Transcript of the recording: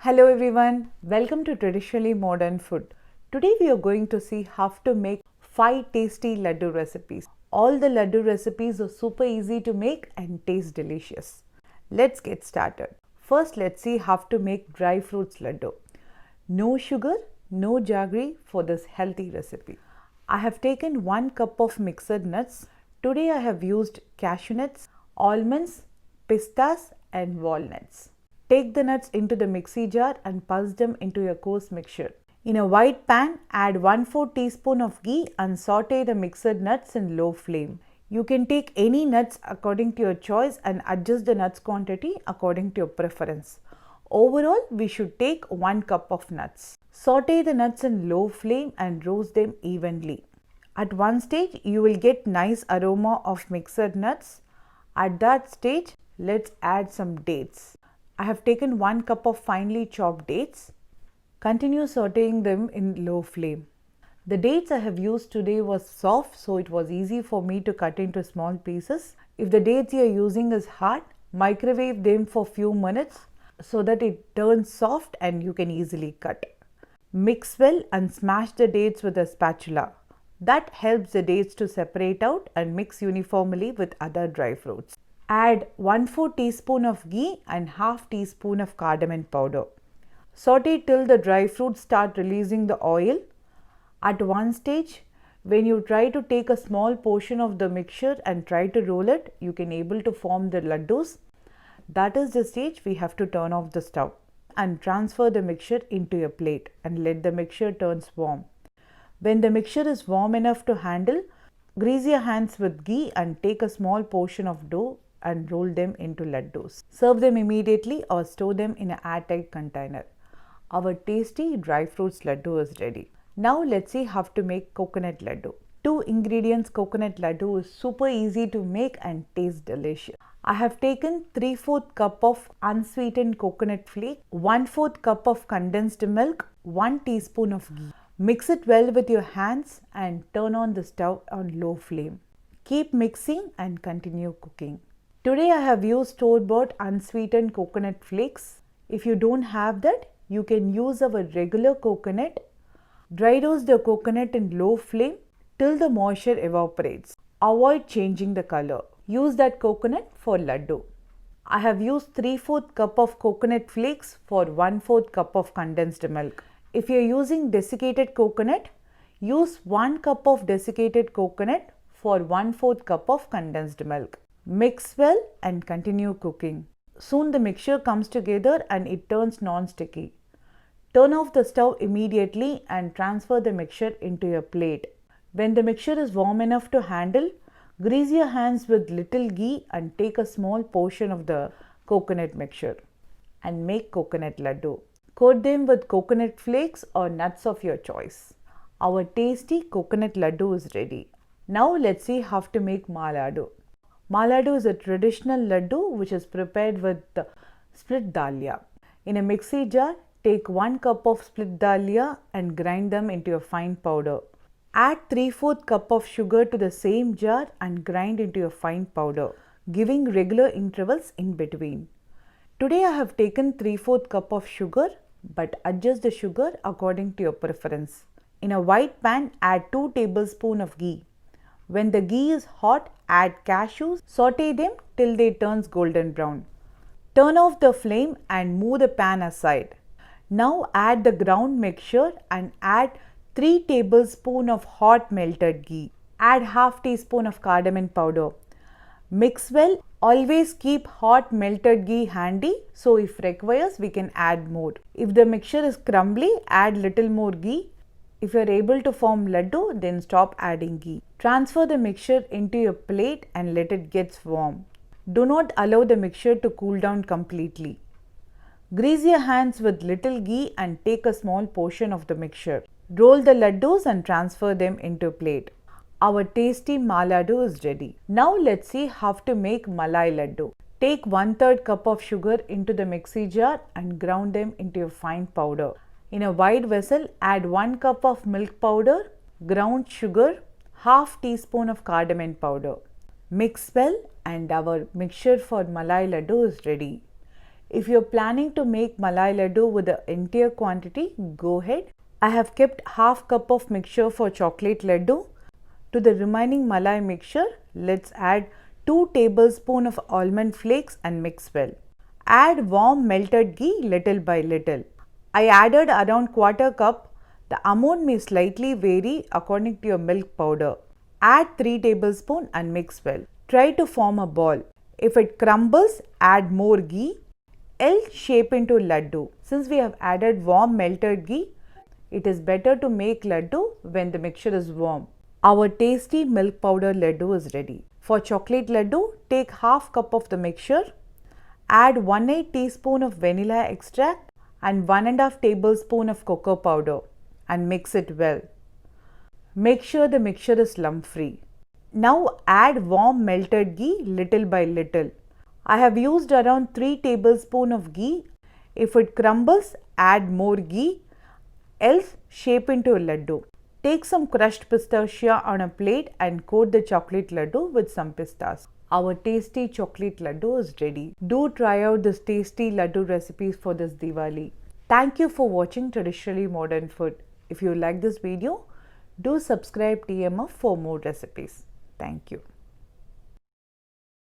Hello everyone, welcome to Traditionally Modern Food. Today we are going to see how to make 5 tasty laddu recipes. All the laddu recipes are super easy to make and taste delicious. Let's get started. First let's see how to make dry fruits laddu. No sugar, no jaggery for this healthy recipe. I have taken 1 cup of mixed nuts. Today I have used cashew nuts, almonds, pistas and walnuts. Take the nuts into the mixie jar and pulse them into a coarse mixture. In a wide pan, add 1/4 teaspoon of ghee and saute the mixed nuts in low flame. You can take any nuts according to your choice and adjust the nuts quantity according to your preference. Overall, we should take 1 cup of nuts. Saute the nuts in low flame and roast them evenly. At one stage, you will get nice aroma of mixed nuts. At that stage, let's add some dates. I have taken 1 cup of finely chopped dates. Continue sauteing them in low flame. The dates I have used today was soft, so it was easy for me to cut into small pieces. If the dates you are using is hard, microwave them for few minutes so that it turns soft and you can easily cut. Mix well and smash the dates with a spatula. That helps the dates to separate out and mix uniformly with other dry fruits. Add 1/4 teaspoon of ghee and half teaspoon of cardamom powder. Saute till the dry fruits start releasing the oil. At one stage, when you try to take a small portion of the mixture and try to roll it, you can able to form the laddus. That is the stage we have to turn off the stove and transfer the mixture into a plate and let the mixture turns warm. When the mixture is warm enough to handle, grease your hands with ghee and take a small portion of dough and roll them into laddus. Serve them immediately or store them in an airtight container. Our tasty dry fruits laddu is ready. Now let's see how to make coconut laddu. 2 ingredients coconut laddu is super easy to make and taste delicious. I have taken 3/4 cup of unsweetened coconut flake, 1/4 cup of condensed milk, 1 teaspoon of ghee. Mix it well with your hands and turn on the stove on low flame. Keep mixing and continue cooking. Today I have used store-bought unsweetened coconut flakes. If you don't have that, you can use our regular coconut. Dry roast the coconut in low flame till the moisture evaporates. Avoid changing the color. Use that coconut for laddu. I have used 3/4 cup of coconut flakes for 1/4 cup of condensed milk. If you are using desiccated coconut, use 1 cup of desiccated coconut for 1/4 cup of condensed milk. Mix well and continue cooking. Soon the mixture comes together and it turns non-sticky. Turn off the stove immediately and transfer the mixture into your plate. When the mixture is warm enough to handle, grease your hands with little ghee and take a small portion of the coconut mixture and make coconut laddu. Coat them with coconut flakes or nuts of your choice. Our tasty coconut laddu is ready. Now let's see how to make maladu. Maladu is a traditional laddu which is prepared with split dalia. In a mixie jar, take 1 cup of split dalia and grind them into a fine powder. Add 3/4 cup of sugar to the same jar and grind into a fine powder, giving regular intervals in between. Today I have taken 3/4 cup of sugar, but adjust the sugar according to your preference. In a wide pan, add 2 tablespoons of ghee. When the ghee is hot, add cashews, saute them till they turns golden brown. Turn off the flame and move the pan aside. Now add the ground mixture and add 3 tablespoons of hot melted ghee. Add half teaspoon of cardamom powder. Mix well. Always keep hot melted ghee handy, so if requires we can add more. If the mixture is crumbly, add little more ghee. If you are able to form laddu, then stop adding ghee. Transfer the mixture into your plate and let it get warm. Do not allow the mixture to cool down completely. Grease your hands with little ghee and take a small portion of the mixture. Roll the laddus and transfer them into plate. Our tasty maladu is ready. Now let's see how to make malai laddu. Take 1/3 cup of sugar into the mixie jar and ground them into a fine powder. In a wide vessel, add 1 cup of milk powder, ground sugar, half teaspoon of cardamom powder. Mix well and our mixture for malai laddu is ready. If you're planning to make malai laddu with the entire quantity, go ahead. I have kept half cup of mixture for chocolate laddu. To the remaining malai mixture, let's add 2 tablespoons of almond flakes and mix well. Add warm melted ghee little by little. I added around quarter cup. The amount may slightly vary according to your milk powder. Add 3 tablespoons and mix well. Try to form a ball. If it crumbles, add more ghee. Else shape into laddu. Since we have added warm melted ghee, it is better to make laddu when the mixture is warm. Our tasty milk powder laddu is ready. For chocolate laddu, take half cup of the mixture. Add 1/8 teaspoon of vanilla extract and 1½ tablespoon of cocoa powder and mix it well. Make sure the mixture is lump free. Now add warm melted ghee little by little. I have used around 3 tablespoons of ghee. If it crumbles, add more ghee, else shape into a laddu. Take some crushed pistachia on a plate and coat the chocolate laddu with some pistas. Our tasty chocolate laddu is ready. Do try out this tasty laddu recipes for this Diwali. Thank you for watching Traditionally Modern Food. If you like this video, do subscribe TMF for more recipes. Thank you.